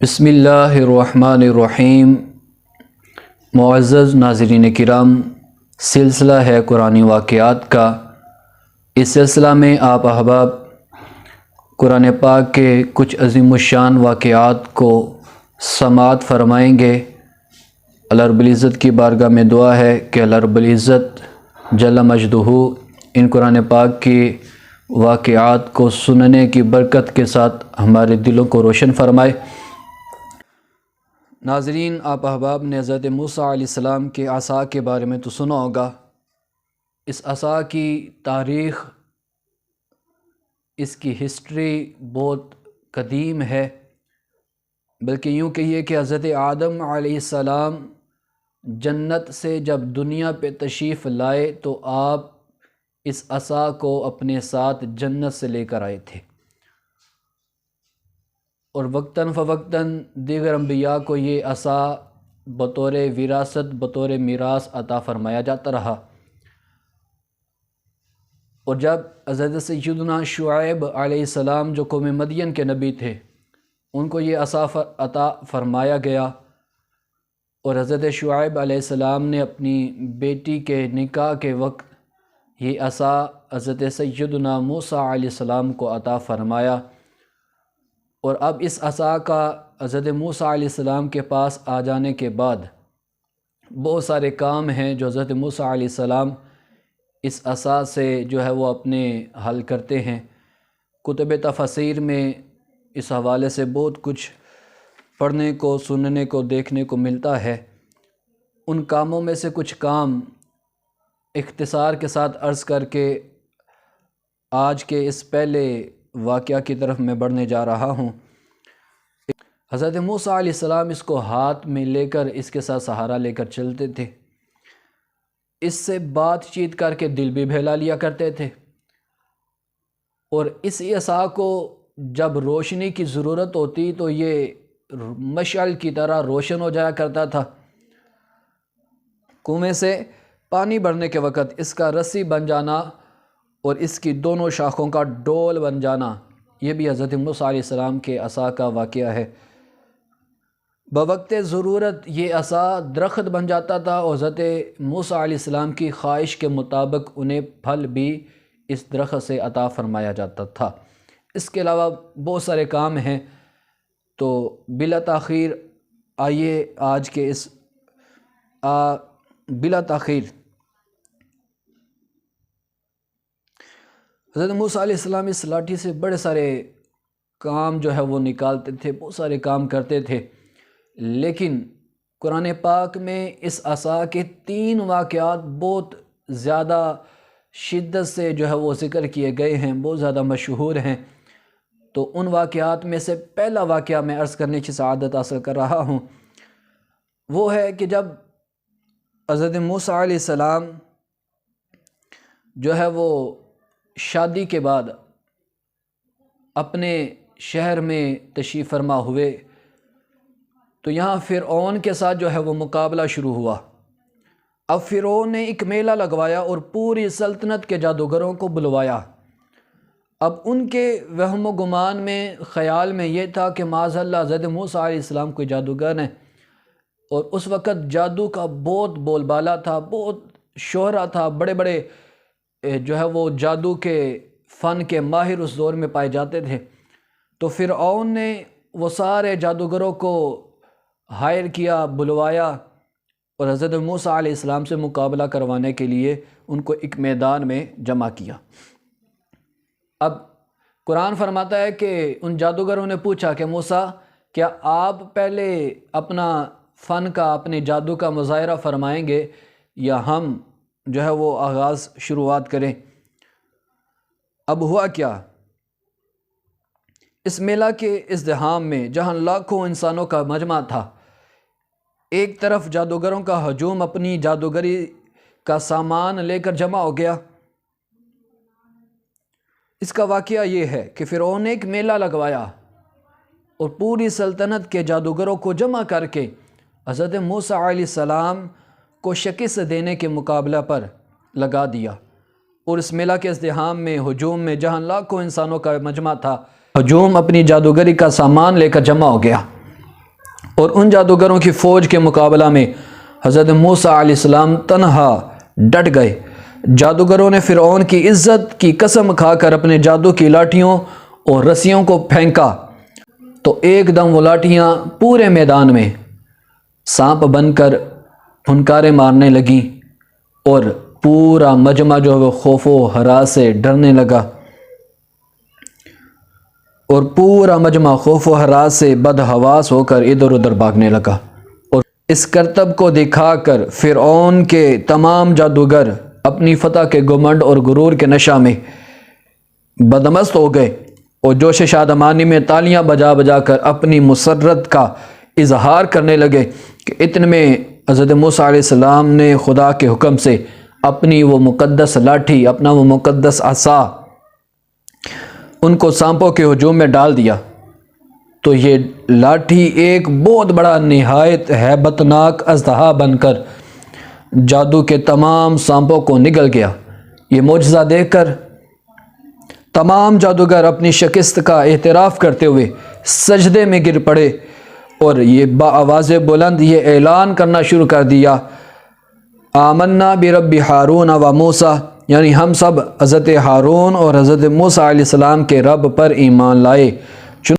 بسم اللہ الرحمن الرحیم۔ معزز ناظرین کرام، سلسلہ ہے قرآنی واقعات کا۔ اس سلسلہ میں آپ احباب قرآن پاک کے کچھ عظیم الشان واقعات کو سماعت فرمائیں گے۔ اللہ رب العزت کی بارگاہ میں دعا ہے کہ اللہ رب العزت جل مجدہ ان قرآن پاک کی واقعات کو سننے کی برکت کے ساتھ ہمارے دلوں کو روشن فرمائے۔ ناظرین، آپ احباب نے حضرت موسیٰ علیہ السلام کے عصا کے بارے میں تو سنا ہوگا۔ اس عصا کی تاریخ، اس کی ہسٹری بہت قدیم ہے، بلکہ یوں کہیے کہ حضرت آدم علیہ السلام جنت سے جب دنیا پہ تشریف لائے تو آپ اس عصا کو اپنے ساتھ جنت سے لے کر آئے تھے، اور وقتاً فوقتاً دیگر انبیاء کو یہ عصا بطور وراثت، بطور میراث عطا فرمایا جاتا رہا۔ اور جب حضرت سیدنا شعیب علیہ السلام جو قوم مدین کے نبی تھے، ان کو یہ عصا عطا فرمایا گیا، اور حضرت شعیب علیہ السلام نے اپنی بیٹی کے نکاح کے وقت یہ عصا حضرت سیدنا موسیٰ علیہ السلام کو عطا فرمایا۔ اور اب اس عصا کا حضرت موسیٰ علیہ السلام کے پاس آ جانے کے بعد بہت سارے کام ہیں جو حضرت موسیٰ علیہ السلام اس عصا سے جو ہے وہ اپنے حل کرتے ہیں۔ کتب تفاسیر میں اس حوالے سے بہت کچھ پڑھنے کو، سننے کو، دیکھنے کو ملتا ہے۔ ان کاموں میں سے کچھ کام اختصار کے ساتھ عرض کر کے آج کے اس پہلے واقعہ کی طرف میں بڑھنے جا رہا ہوں۔ حضرت موسیٰ علیہ السلام اس کو ہاتھ میں لے کر، اس کے ساتھ سہارا لے کر چلتے تھے۔ اس سے بات چیت کر کے دل بھی بہلا لیا کرتے تھے، اور اس عصا کو جب روشنی کی ضرورت ہوتی تو یہ مشعل کی طرح روشن ہو جایا کرتا تھا۔ کنویں سے پانی بھرنے کے وقت اس کا رسی بن جانا اور اس کی دونوں شاخوں کا ڈول بن جانا، یہ بھی حضرت موسیٰ علیہ السلام کے عصا کا واقعہ ہے۔ بوقت ضرورت یہ عصا درخت بن جاتا تھا، اور حضرت موسیٰ علیہ السلام کی خواہش کے مطابق انہیں پھل بھی اس درخت سے عطا فرمایا جاتا تھا۔ اس کے علاوہ بہت سارے کام ہیں، تو بلا تاخیر آئیے آج کے اس بلا تاخیر حضرت موسیٰ علیہ السلام اس لاٹھی سے بڑے سارے کام جو ہے وہ نکالتے تھے، بہت سارے کام کرتے تھے، لیکن قرآن پاک میں اس عصا کے 3 واقعات بہت زیادہ شدت سے جو ہے وہ ذکر کیے گئے ہیں، بہت زیادہ مشہور ہیں۔ تو ان واقعات میں سے پہلا واقعہ میں عرض کرنے کی سعادت حاصل کر رہا ہوں، وہ ہے کہ جب حضرت موسیٰ علیہ السلام جو ہے وہ شادی کے بعد اپنے شہر میں تشریف فرما ہوئے، تو یہاں فرعون کے ساتھ جو ہے وہ مقابلہ شروع ہوا۔ اب فرعون نے ایک میلہ لگوایا اور پوری سلطنت کے جادوگروں کو بلوایا۔ اب ان کے وہم و گمان میں، خیال میں یہ تھا کہ معاذ اللہ حضرت موسیٰ علیہ السلام کوئی جادوگر ہیں، اور اس وقت جادو کا بہت بول بالا تھا، بہت شہرت تھا، بڑے بڑے جو ہے وہ جادو کے فن کے ماہر اس دور میں پائے جاتے تھے۔ تو فرعون نے وہ سارے جادوگروں کو ہائر کیا، بلوایا، اور حضرت موسیٰ علیہ السلام سے مقابلہ کروانے کے لیے ان کو ایک میدان میں جمع کیا۔ اب قرآن فرماتا ہے کہ ان جادوگروں نے پوچھا کہ موسیٰ، کیا آپ پہلے اپنا فن کا، اپنے جادو کا مظاہرہ فرمائیں گے، یا ہم جو ہے وہ آغاز شروعات کریں؟ اب ہوا کیا، اس میلہ کے ازدحام میں جہاں لاکھوں انسانوں کا مجمع تھا، ایک طرف جادوگروں کا ہجوم اپنی جادوگری کا سامان لے کر جمع ہو گیا۔ اس کا واقعہ یہ ہے کہ فرعون نے ایک میلہ لگوایا اور پوری سلطنت کے جادوگروں کو جمع کر کے حضرت موسیٰ علیہ السلام کو شکست دینے کے مقابلہ پر لگا دیا، اور اس میلہ کے ازدحام میں، ہجوم میں، جہاں لاکھوں انسانوں کا مجمع تھا، ہجوم اپنی جادوگری کا سامان لے کر جمع ہو گیا۔ اور ان جادوگروں کی فوج کے مقابلہ میں حضرت موسیٰ علیہ السلام تنہا ڈٹ گئے۔ جادوگروں نے فرعون کی عزت کی قسم کھا کر اپنے جادو کی لاٹھیوں اور رسیوں کو پھینکا تو ایک دم وہ لاٹھیاں پورے میدان میں سانپ بن کر پھنکاریں مارنے لگیں اور پورا مجمع جو ہے وہ خوف و ہراس سے ڈرنے لگا، اور پورا مجمع خوف و ہراس سے بدحواس ہو کر ادھر ادھر بھاگنے لگا۔ اور اس کرتب کو دکھا کر فرعون کے تمام جادوگر اپنی فتح کے گھمنڈ اور غرور کے نشہ میں بدمست ہو گئے اور جوش شادمانی میں تالیاں بجا بجا کر اپنی مسرت کا اظہار کرنے لگے کہ اتنے میں حضرت موسیٰ علیہ السلام نے خدا کے حکم سے اپنی وہ مقدس لاٹھی، اپنا وہ مقدس عصا ان کو سانپوں کے ہجوم میں ڈال دیا، تو یہ لاٹھی ایک بہت بڑا نہایت ہیبت ناک اژدہا بن کر جادو کے تمام سانپوں کو نگل گیا۔ یہ معجزہ دیکھ کر تمام جادوگر اپنی شکست کا اعتراف کرتے ہوئے سجدے میں گر پڑے اور یہ بآواز بلند یہ اعلان کرنا شروع کر دیا، آمنا برب ہارون و موسیٰ، یعنی ہم سب حضرت ہارون اور حضرت موسیٰ علیہ السلام کے رب پر ایمان لائے۔